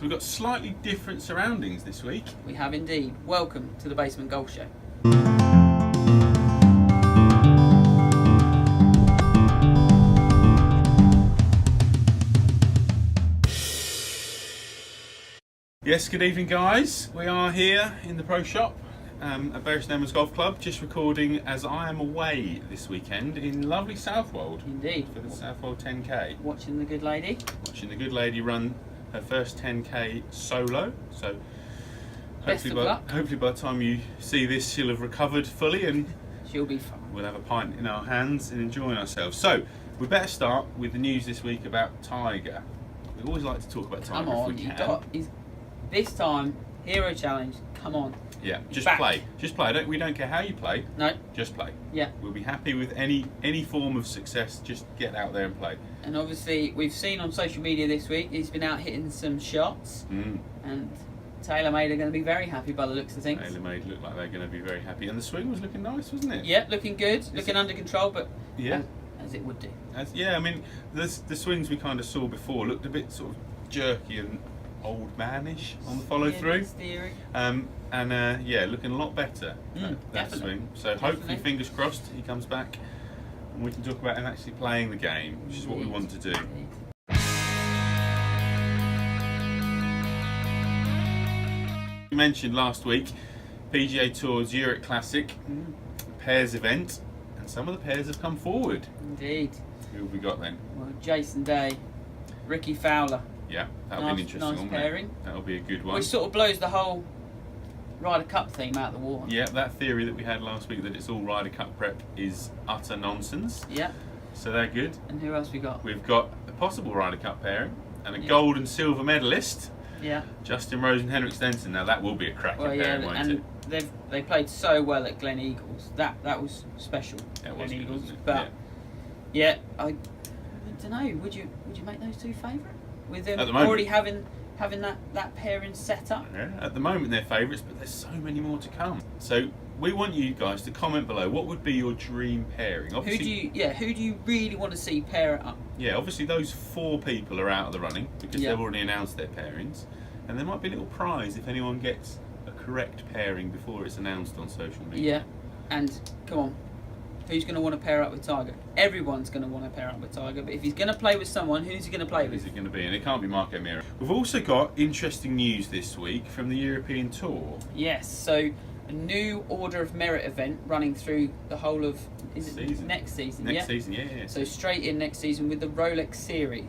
So we've got slightly different surroundings this week. We have indeed. Welcome to the Basement Golf Show. Yes, good evening guys. We are here in the Pro Shop at Bury St Edmunds Golf Club, just recording as I am away this weekend in lovely Southwold. Indeed. For the Southwold 10K. Watching the good lady. Watching the good lady run her first 10K solo. So hopefully by the time you see this she'll have recovered fully and she'll be fine. We'll have a pint in our hands and enjoying ourselves. So we better start with the news this week about Tiger. We always like to talk about Tiger. Come on, if we can. This time, Hero Challenge, come on. Yeah, just back. play. Just play. We don't care how you play. No. Just play. Yeah. We'll be happy with any form of success. Just get out there and play. And obviously, we've seen on social media this week, he's been out hitting some shots. And TaylorMade are going to be very happy by the looks of things. TaylorMade look like they're going to be very happy. And the swing was looking nice, wasn't it? Yeah, looking good. Looking under control, but yeah, as it would do. Yeah, I mean, the swings we kind of saw before looked a bit sort of jerky and old manish on the follow through, yeah, looking a lot better that swing. So hopefully, fingers crossed, he comes back and we can talk about him actually playing the game, which is what we want to do. We mentioned last week PGA Tour ZURICH CLASSIC Pairs event, and some of the pairs have come forward. Indeed. Who have we got then? Well, Jason Day, Ricky Fowler. Yeah, that'll be an interesting one. Pairing. That'll be a good one. Which sort of blows the whole Ryder Cup theme out the water. Yeah, that theory that we had last week that it's all Ryder Cup prep is utter nonsense. Yeah. So they're good. And who else we got? We've got a possible Ryder Cup pairing and a gold and silver medalist. Yeah. Justin Rose and Henrik Stenson. Now that will be a cracking pairing, won't it? And they played so well at Glen Eagles. That was special. That was good, wasn't it? But yeah, I don't know. Would you make those two favourite? With them already having that pairing set up. Yeah, at the moment they're favourites, but there's so many more to come. So we want you guys to comment below. What would be your dream pairing? Obviously, who do you really want to see pair it up? Yeah, obviously those 4 people are out of the running because they've already announced their pairings, and there might be a little prize if anyone gets a correct pairing before it's announced on social media. Yeah, and come on. Who's going to want to pair up with Tiger? Everyone's going to want to pair up with Tiger, but if he's going to play with someone, who's he going to play with? Who's it going to be? And it can't be Mark O'Meara. We've also got interesting news this week from the European Tour. Yes, so a new Order of Merit event running through the whole of next season. Next season, yeah. So straight in next season with the Rolex Series.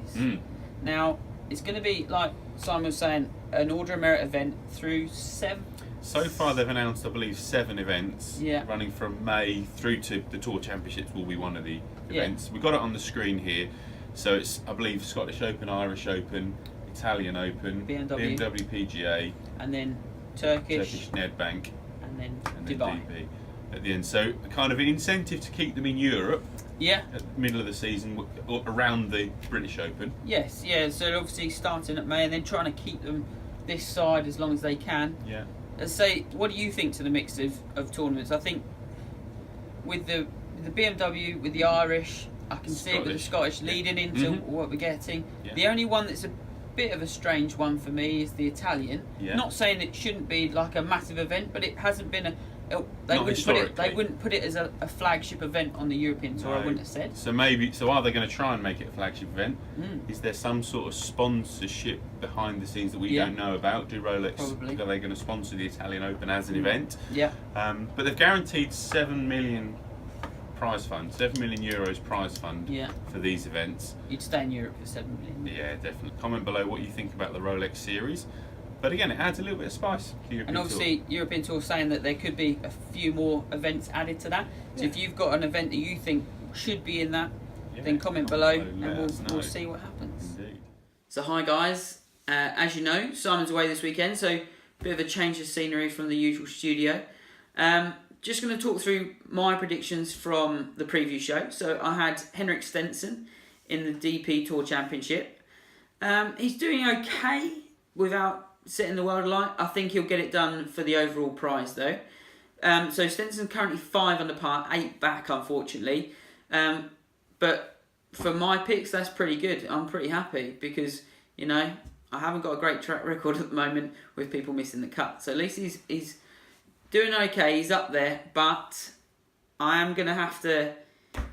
Now, it's going to be, like Simon was saying, an Order of Merit event through 7... So far they've announced, I believe, 7 events running from May through to the Tour Championships will be one of the events. We've got it on the screen here. So it's, I believe, Scottish Open, Irish Open, Italian Open, BMW PGA, and then Turkish Nedbank, and then Dubai DP at the end. So kind of an incentive to keep them in Europe. Yeah. At the middle of the season, or around the British Open. Yes, yeah. So obviously starting at May and then trying to keep them this side as long as they can. Yeah. Say, what do you think to the mix of tournaments? I think with the BMW, with the Irish, I can see it with the Scottish leading into what we're getting. Yeah. The only one that's a bit of a strange one for me is the Italian. Yeah. Not saying it shouldn't be like a massive event, but it hasn't been they wouldn't put it as a flagship event on the European Tour. No. I wouldn't have said. So are they going to try and make it a flagship event? Is there some sort of sponsorship behind the scenes that we don't know about? Do Rolex? Probably. Are they going to sponsor the Italian Open as an event? Yeah. But they've guaranteed 7 million prize fund, 7 million euros prize fund for these events. You'd stay in Europe for 7 million. Yeah, definitely. Comment below what you think about the Rolex series. But again, it adds a little bit of spice to the European Tour. And obviously, European Tour saying that there could be a few more events added to that. So if you've got an event that you think should be in that, then comment below and we'll see what happens. Indeed. So hi guys, as you know, Simon's away this weekend, so a bit of a change of scenery from the usual studio. Just going to talk through my predictions from the preview show. So I had Henrik Stenson in the DP Tour Championship. He's doing okay without setting the world alight. I think he'll get it done for the overall prize though. So Stenson currently 5 under par, 8 back unfortunately. But for my picks, that's pretty good. I'm pretty happy because, you know, I haven't got a great track record at the moment with people missing the cut. So at least he's doing okay. He's up there, but I am going to have to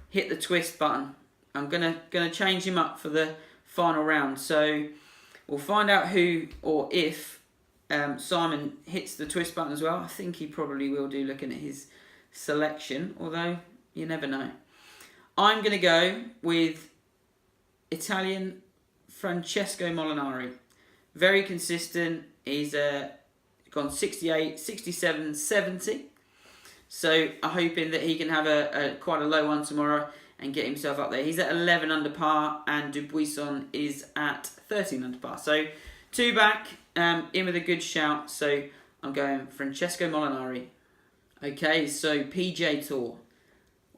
hit the twist button. I'm gonna change him up for the final round. So we'll find out who or if Simon hits the twist button as well. I think he probably will do, looking at his selection, although you never know. I'm going to go with Italian Francesco Molinari. Very consistent. He's gone 68, 67, 70. So I'm hoping that he can have a quite a low one tomorrow and get himself up there. He's at 11 under par and Dubuisson is at 13 under par. So 2 back, in with a good shout. So I'm going Francesco Molinari. Okay, so PGA Tour.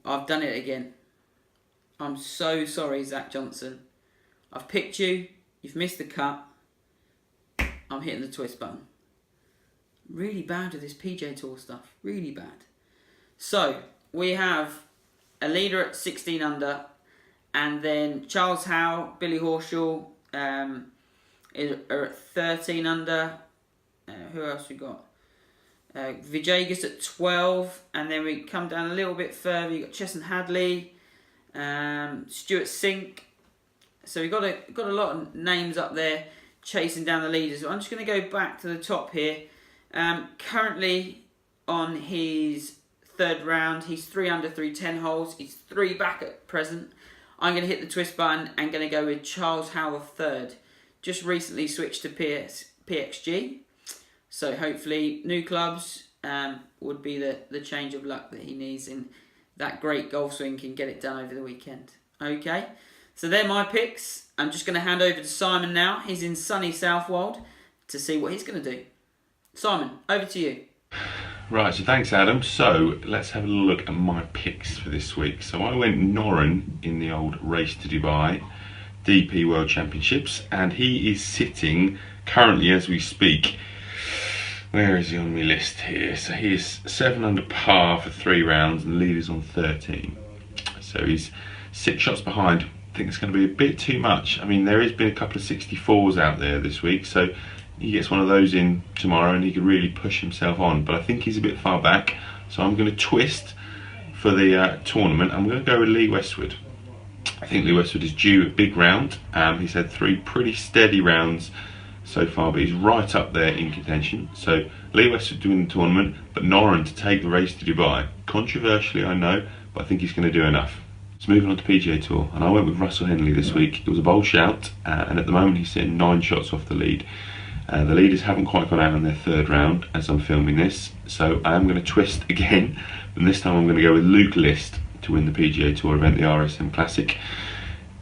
I've done it again. I'm so sorry, Zach Johnson. I've picked you. You've missed the cut. I'm hitting the twist button. Really bad with this PGA Tour stuff. Really bad. So, we have a leader at 16 under. And then Charles Howe, Billy Horschel are at 13 under. Who else we got? Vijagas at 12. And then we come down a little bit further. You've got Chesson Hadley. Stuart Sink. So we've got a lot of names up there chasing down the leaders. I'm just going to go back to the top here. Currently on his 3rd round, he's 3 under through 10 holes. He's 3 back at present. I'm going to hit the twist button and going to go with Charles Howe III. Just recently switched to PXG. So hopefully new clubs would be the change of luck that he needs in that great golf swing, can get it done over the weekend. Okay, so they're my picks. I'm just going to hand over to Simon now. He's in sunny Southwold to see what he's going to do. Simon, over to you. Right, so thanks Adam. So let's have a look at my picks for this week. So I went Noren in the old Race to Dubai DP World Championships, and he is sitting currently as we speak. Where is he on my list here? So he is 7 under par for 3 rounds and the lead is on 13. So he's 6 shots behind. I think it's going to be a bit too much. I mean, there has been a couple of 64s out there this week, so he gets one of those in tomorrow and he could really push himself on. But I think he's a bit far back, so I'm going to twist for the tournament. I'm going to go with Lee Westwood. I think Lee Westwood is due a big round. He's had 3 pretty steady rounds so far, but he's right up there in contention. So Lee Westwood doing the tournament, but Noren to take the Race to Dubai. Controversially, I know, but I think he's going to do enough. So moving on to PGA Tour, and I went with Russell Henley this week. It was a bold shout, and at the moment he's sitting 9 shots off the lead. The leaders haven't quite gone out in their 3rd round as I'm filming this, so I am going to twist again, and this time I'm going to go with Luke List to win the PGA Tour event, the RSM Classic.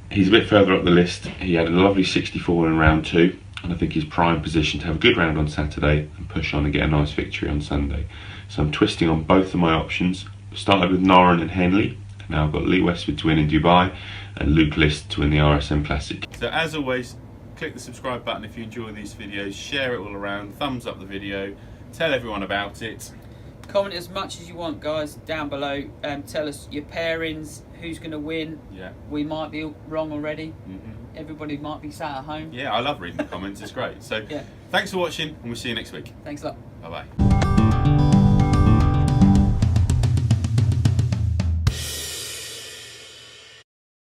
He's a bit further up the list. He had a lovely 64 in round 2, and I think he's prime position to have a good round on Saturday and push on and get a nice victory on Sunday. So I'm twisting on both of my options. Started with Noren and Henley. Now I've got Lee Westwood to win in Dubai and Luke List to win the RSM Classic. So as always, click the subscribe button if you enjoy these videos, share it all around, thumbs up the video, tell everyone about it. Comment as much as you want, guys, down below. Tell us your pairings, who's going to win. Yeah. We might be wrong already. Everybody might be sat at home. Yeah, I love reading the comments, it's great. So yeah. Thanks for watching and we'll see you next week. Thanks a lot. Bye bye.